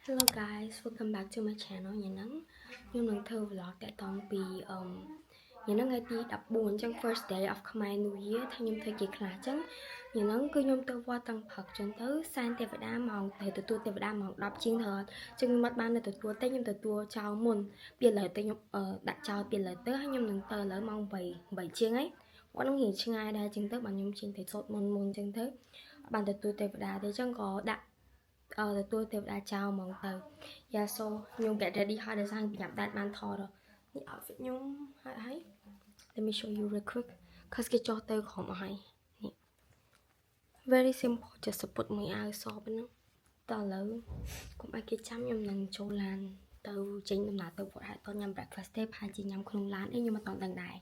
Hello guys, welcome back to my channel ញ៉ាំហ្នឹងខ្ញុំនឹងធ្វើ vlog តាក់ទងពីញ៉ាំហ្នឹងថ្ងៃទី14អញ្ចឹង first day of Khmer New Year ថាខ្ញុំធ្វើជាខ្លះអញ្ចឹងញ៉ាំហ្នឹងគឺខ្ញុំទៅវត្តតាំងព្រឹកអញ្ចឹងទៅសែនទេវតាម៉ោងទៅទទួលទេវតាម៉ោង10ជាងទៅអត់អញ្ចឹងខ្ញុំអត់បានទៅទទួលទេខ្ញុំទទួលចោលមុនពីឥឡូវទៅខ្ញុំដាក់ចោលពីឥឡូវទៅហើយខ្ញុំនឹងទៅឥឡូវម៉ោង8ជាងហើយគាត់នឹងរៀងឆ្ងាយដែរអញ្ចឹងទៅបាទខ្ញុំចេញទៅសូត្រមុនអញ្ចឹងទៅបានទទួលទេវតាទេអញ្ចឹងក៏ដាក់ទទួលទេវតាចោលហ្មងទៅ Yeah so ខ្ញុំ get ready ហើយដោយសារខ្ញុំញ៉ាំដាច់បានថតនេះ outfit ខ្ញុំហើយ let me show you real quick cause គេចោះទៅក្រុមអស់ហើយនេះ very simple just សពុតមួយអាវសប៉ុណ្ណឹងតើឥឡូវកុំឲ្យគេចាំខ្ញុំនឹងចូលឡានទៅចេញដំណើរទៅវត្តហើយតញ៉ាំ breakfast ទេប្រហែលជាញ៉ាំក្នុងឡានអីខ្ញុំមិនតដឹងដែរ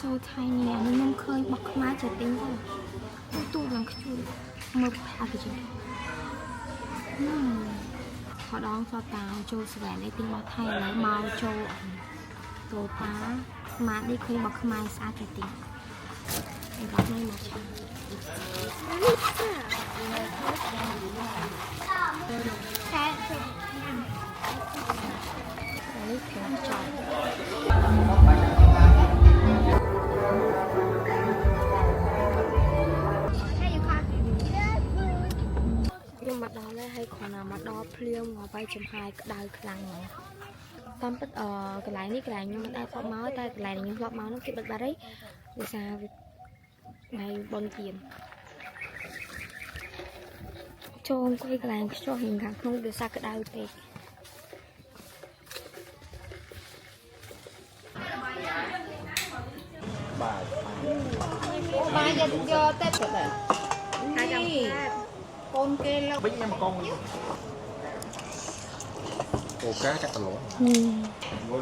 So tiny អានេះខ្ញុំឃើញបោះខ្មែរចេះទិញទៅទូឡើងខ្ជូតមើលផាកចេះខដងសតាចូលស្វែងនេះទិញបោះថៃឥឡូវមកចូលតូតាស្មាតនេះឃើញបោះខ្មែរស្អាតចេះទិញបោះនេះមកឆានេះធំចោលខ្ញុំមកដល់ហើយគ្រាន់តែមកដល់ភ្លៀងមកបាយចំហាយក្តៅខ្លាំងហ្នឹងតាមពិតកន្លែងនេះកន្លែងខ្ញុំមិនដែរធ្លាប់មកតែកន្លែងខ្ញុំធ្លាប់មកនោះគេបិទបាត់ហើយដោយសារថ្ងៃបុណ្យទានចូលអង្គុយកន្លែងខ្ជុះរៀងខាងក្នុងដោយសារក្តៅពេកបាយយកទៅទៅហើយចាំកូនគេលើវិញខ្ញុំកងអូកាកាត់តឡង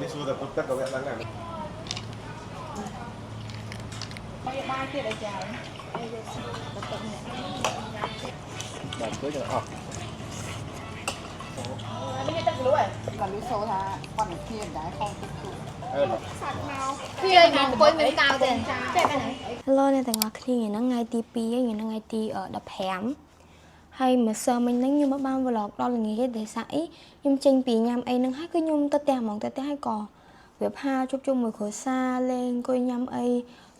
នេះសួរតែពុតទឹកក៏វាដឹងដែរបាយទៀតអាចារ្យទឹកនេះបាទជួយទៅអស់នេះទឹកលួយក៏លួយសូថាគាត់នឹងគ្នាដែរខំទឹកទូសាច់មកគ្នាមកអង្គុយមានកៅទេចេះไปไหน Hello អ្នកទាំងអស់គ្នាថ្ងៃទី2ហើយថ្ងៃទី15ហើយម្សិលមិញហ្នឹងខ្ញុំបាន vlog ដល់ល្ងាចទេសារអីខ្ញុំចេញពីញ៉ាំអីហ្នឹងហើយគឺខ្ញុំទៅផ្ទះហ្មងទៅផ្ទះហើយក៏វាផាជប់ជុំមួយគ្រួសារលេងអង្គុយញ៉ាំអី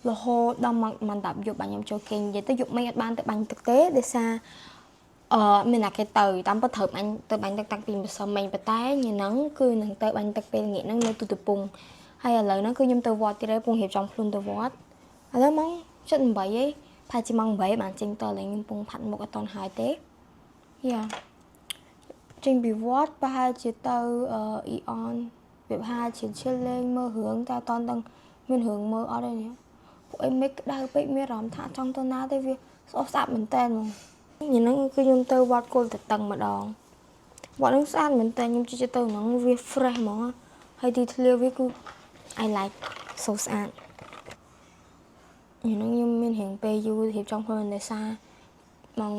រហូតដល់មក10យប់បាទខ្ញុំចូលគេងនិយាយទៅយប់មិញអត់បានទៅបាញ់ទឹកទេដោយសារមានតែគេទៅតាមពិតត្រូវអញទៅបាញ់ទឹកតាំងពីម្សិលមិញប៉ុន្តែញ៉ាំហ្នឹងគឺនឹងទៅបាញ់ទឹកពេលល្ងាចហ្នឹងនៅទូតពងហើយឥឡូវហ្នឹងគឺខ្ញុំទៅវត្តទៀតហើយពងរៀបចំខ្លួនទៅវត្តឥឡូវម៉ោង 7:08 ហីផាជាម៉ោង 8 បានចេញតលេងខ្ញុំពងផាត់មុខអត់តន់ហើយទេយ៉ាចេញពីវត្តប្រហែលជាទៅអ៊ីអនវាប្រហែលជាឈិលលេងមើលរឿងតែអត់តន់ដឹងមានរឿងមើលអត់ទេនេះពួកអីមិនក្តៅពេកមានអារម្មណ៍ថាចង់ទៅណាទេវាស្អប់ស្អាតមែនតើហ្មងញ៉ាំហ្នឹងគឺខ្ញុំទៅវត្តគោលតតឹងម្ដងវត្តហ្នឹងស្អាតមែនតើខ្ញុំជិះទៅហ្នឹងវា fresh ហ្មងហើយទីធ្លាវាគឺ I like so ស្អាតខ្ញុំមានរៀងពេលយូររៀបចំខ្លួនដោយសារម៉ោង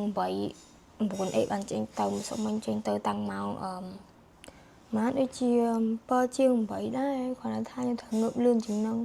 8 9 អីបានចេញទៅម្សិលមិញចេញទៅតាំងម៉ោងម៉ានដូចជា7 ជាង 8 ដែរគ្រាន់តែថាខ្ញុំត្រូវងើបលឿនជាងហ្នឹង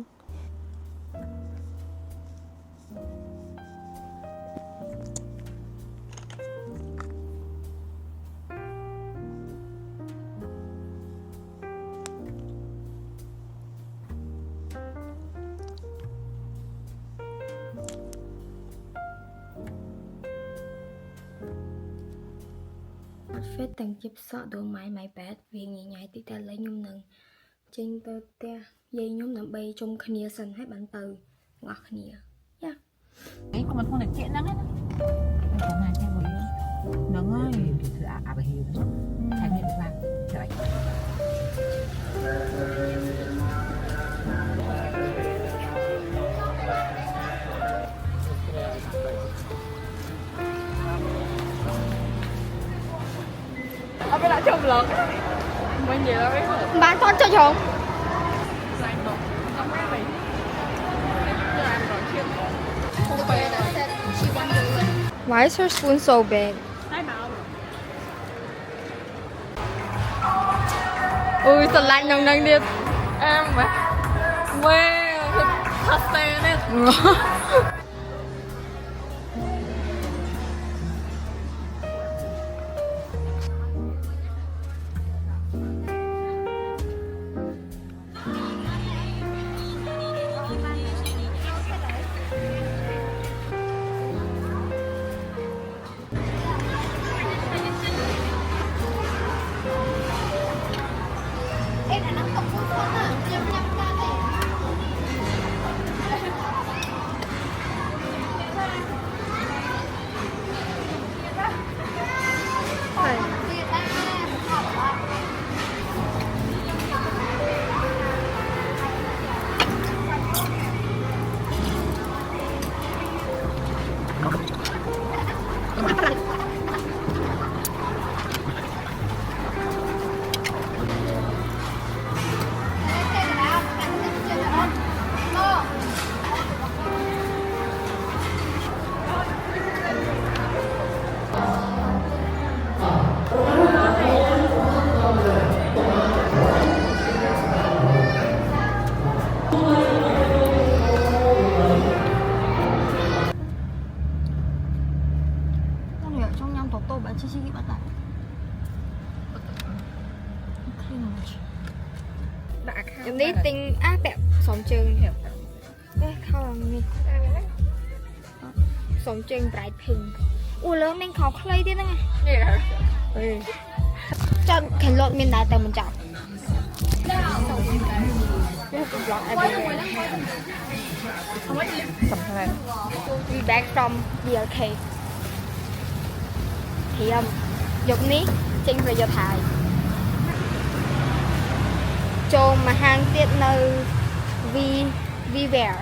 Fit ទាំងជិបសក់ Don't mind my bad វាញញ៉ៃតិចតែឥឡូវខ្ញុំនឹងចេញទៅផ្ទះយាយខ្ញុំដើម្បីជុំគ្នាសិនហើយបានទៅបងប្អូនគ្នាយ៉ា không có được chuyện lắm đấy cái này cái một nó ơi thử à bà hiểu thay biết làm vlog mình vậy đó Bạn con cho chồng. Why is her spoon so big? Ui, sao lạnh nồng nồng đi. em mà quê thật tệ đấy Trong nhựa trong nhâm tổ tô bạn chi chi bắt lại. Em đi tinh á bẹp sống trường. Ê, không nè. Sống trường bright pink. Ủa lớn mình khó clay thế đó nghe. Cho khánh lộn mình đã tờ mình chọn. We back from BLK. Thì dục ní trên về giờ thải. Cho mà hàng tiết nơi vi vẻ.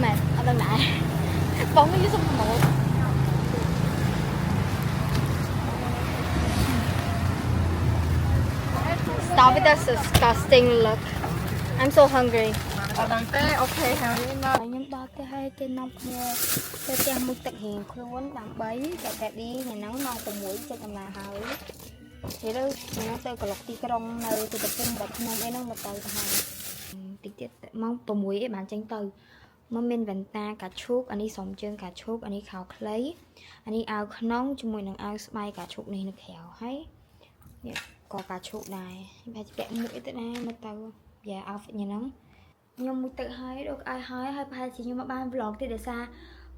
Mệt, ở đâu lại. Bóng nó dưới sông một. Stop with this disgusting look. I'm so hungry. ở đằng tê ok hả đi nó Nhưng đó cái hai trên nông kia cái tem mực thực hiện khuôn đám bấy cái đi ngày nắng non cùng mũi cho cầm là hào thế đâu nó tới cả lọc ti cái rong này thì tập trung bật nông em nó một tờ hàng tiết tiết mong cùng mũi bạn tranh từ mà mình vẫn ta cả chúc anh đi sống chân cả chúc anh đi khảo lấy anh đi áo nóng cho mùi nắng áo bay cả chúc này nó khéo hay có cả chúc này phải vẽ mũi tới đây một tờ và áo phải nhà nắng nhưng một tự hai được ai hai hai chỉ nhưng mà ban vlog thì để xa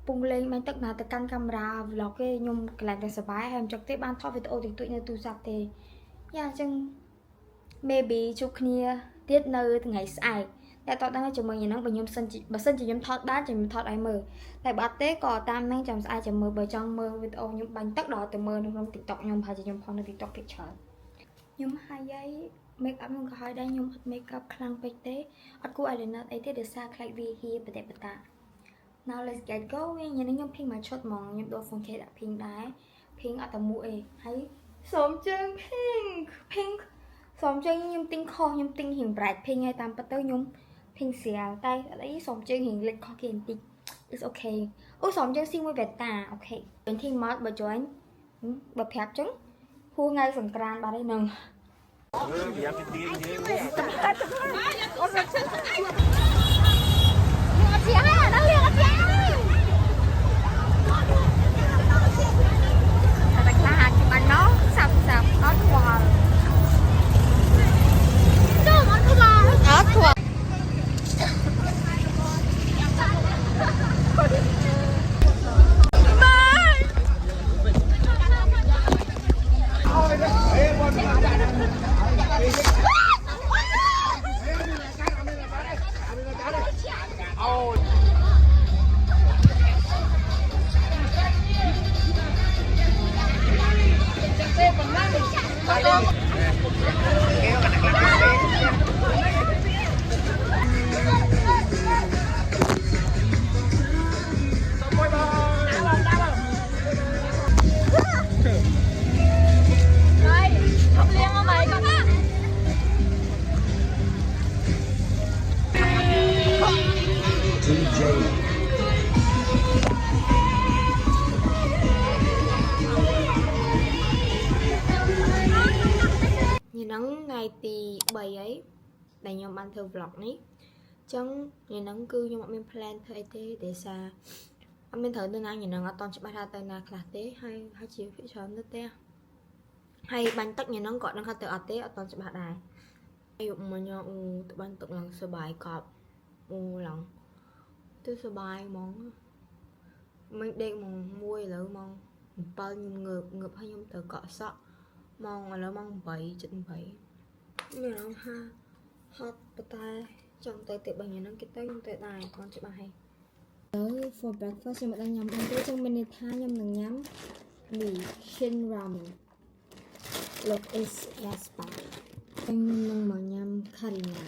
bung lên mấy tất nào từ căn camera vlog cái nhung làm từ bài em trực tiếp ban thoát về ô thì tụi như tu sạch thì nha chừng maybe chụp kia tiết nơi từ ngày sai tại tao đang cho mình nó bởi nhung sân chỉ nhung thoát bát chỉ mình thoát ai mờ tại bát tế có tam mang chồng ai chồng mờ bởi trong mơ với ô nhung bánh tất đỏ từ mơ nó không tiktok nhung phải chỉ nhung phong nó tiktok picture nhung 2 giây make up ខ្ញុំក៏ហើយដែរខ្ញុំអត់ make up ខ្លាំងពេកទេអត់គួរ eyeliner អីទេដោយសារខ្លាចវាហៀបតែបតា Now let's get going ញ៉ាំខ្ញុំភីងមកឈុតហ្មងខ្ញុំដូរ phone case ដាក់ភីងដែរភីងអត់តែមួយអីហើយសូមជើងភីងសូមជើងខ្ញុំទិញខុសខ្ញុំទិញរៀង bright ភីងហើយតាមពិតទៅខ្ញុំភីងស្រាលតែអីសូមជើងរៀងលិចខុសគេបន្តិច It's okay អូសូមជើងស៊ីមួយវ៉ែតាអូខេពេលធីមកបើ join បើប្រាប់ចឹងហួរថ្ងៃសង្ក្រាន្តបាត់ហើយនឹង Ôi ទី3អីដែលខ្ញុំបានធ្វើ vlog នេះអញ្ចឹងញ៉ាំហ្នឹងគឺខ្ញុំអត់មាន plan ធ្វើអីទេដោយសារអត់មានត្រូវទៅណាញ៉ាំហ្នឹងអត់តច្បាស់ថាទៅណាខ្លះទេហើយជាភាគច្រើនទៅផ្ទះហើយបាញ់ទឹកញ៉ាំហ្នឹងក៏ដឹងថាទៅអត់ទេអត់តច្បាស់ដែរហើយមកញ៉ាំទៅបាញ់ទឹកឡើងសុបាយកប់ឡើងទៅសុបាយហ្មងមិនដេកម៉ោង1ឥឡូវម៉ោង7ខ្ញុំងើបហើយខ្ញុំទៅកក់សក់ម៉ោងឥឡូវម៉ោង8 7:8មានអារម្មណ៍ថាហត់ប៉ុន្តែចង់ទៅទៀតបើញ៉ាំហ្នឹងគេទៅខ្ញុំទៅដែរអត់ច្បាស់ហើយfor breakfast ខ្ញុំមិនដឹងញ៉ាំអីទេចឹងមានន័យថាខ្ញុំនឹងញ៉ាំមី Shin Ramen look is Jasper ខ្ញុំនឹងមកញ៉ាំ Karina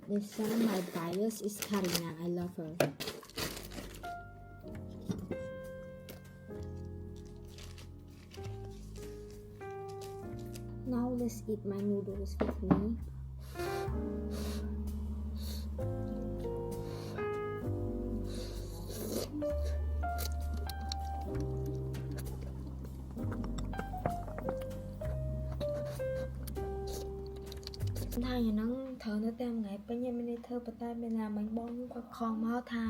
this time my bias is Karina I love her now let's eat my noodles with meថាយ៉ាងហ្នឹងត្រូវនៅតាមថ្ងៃពេញខ្ញុំមានធ្វើប៉ុន្តែមានណាមិញបងគាត់ខំមកថា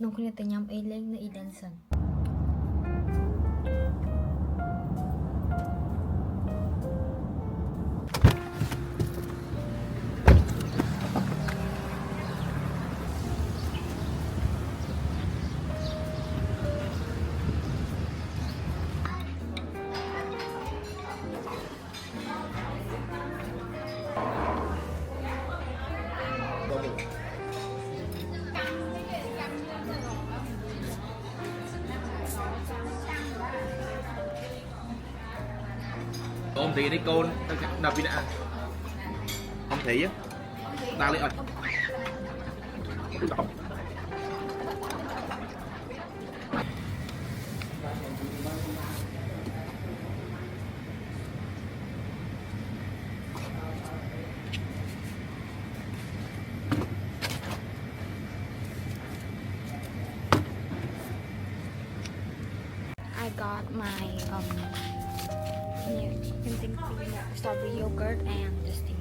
នោះគ្នាទៅញ៉ាំអីលេងនៅ Edenសិនôm thì đấy cô đập đi đã ông thị á ta lấy ơi I got my strawberry yogurt and this thing.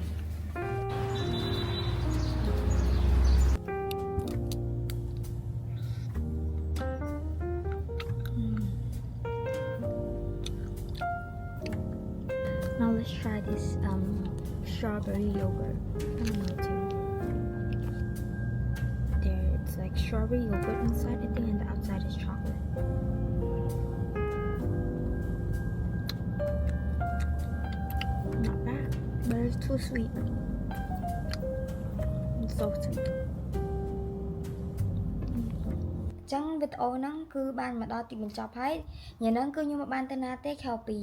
Now let's try this strawberry yogurt. There, it's like strawberry yogurt inside, I think, and the outside is chocolate. Not bad, but it's too sweet. It's so sweet. ចឹងវីដេអូហ្នឹងគឺបានមកដល់ទីបញ្ចប់ហើយញ៉ាំហ្នឹងគឺខ្ញុំមិនបានទៅណាទេខែពី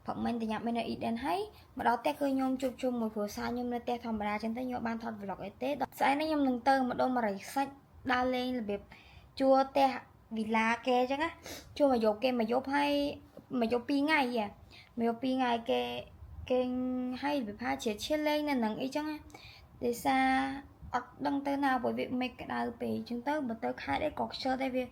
ព្រឹកមិញទៅញ៉ាំនៅ Eden ហើយមកដល់ផ្ទះគឺខ្ញុំជួបជុំមួយគ្រួសារខ្ញុំនៅផ្ទះធម្មតាចឹងទៅខ្ញុំបានថត vlog អីទេស្អែកនេះខ្ញុំនឹងទៅម្ដុំរៃសាច់ដើរលេងរបៀបជួផ្ទះវីឡាគេចឹងណាជួមកយកគេមកយប់ហើយមកយក2ថ្ងៃមកយក2ថ្ងៃគេឲ្យវិភាជាឈៀលលេងនៅនឹងអីចឹងណាដោយសារអត់ដឹងទៅណាព្រោះវាមេក្តៅពេកចឹងទៅបើទៅខេត្តអីក៏ខ្ជិលដែរវា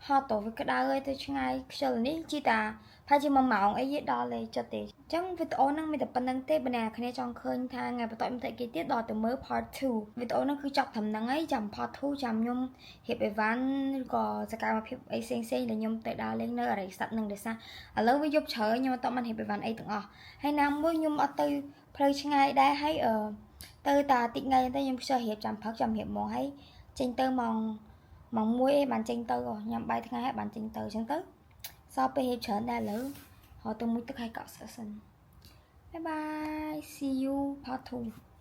ហត់ទៅវាក្តៅហើយទៅឆ្ងាយខ្ជិលនេះជីតាផាជា1ម៉ោងអីយេដល់លេចិត្តទេអញ្ចឹងវីដេអូហ្នឹងមានតែប៉ុណ្្នឹងទេបើអ្នកគ្នាចង់ឃើញថាថ្ងៃបន្តបន្តិចគេទៀតដល់ទៅមើល part 2វីដេអូហ្នឹងគឺចប់ត្រឹមហ្នឹងហើយចាំ part 2ចាំខ្ញុំរៀបអីវ៉ាន់ឬក៏សកម្មភាពអីផ្សេងៗដែលខ្ញុំទៅដើរលេងនៅអរិយស័ព្ទហ្នឹងដោយសារឥឡូវវាយប់ជ្រៅខ្ញុំអត់តបានរៀបអីវ៉ាន់អីទាំងអស់ហើយណាមួយខ្ញុំអត់ទៅផ្លូវឆ្ងាយដែរហើយទៅតាតិចថ្ងៃទៅខ្ញុំខ្ជិលរៀបចាំព្រឹកចាំរៀបមកហើយចេញទៅម៉ោង1អីបានចេញទៅញ៉ាំបាយថ្ងៃហើយបានចេញទៅអញ្ចឹងទៅសល់ពេលរៀបច្រើនដែរឥឡូវហៅទៅមួយទឹកហើយកក់សិន Bye bye see you part 2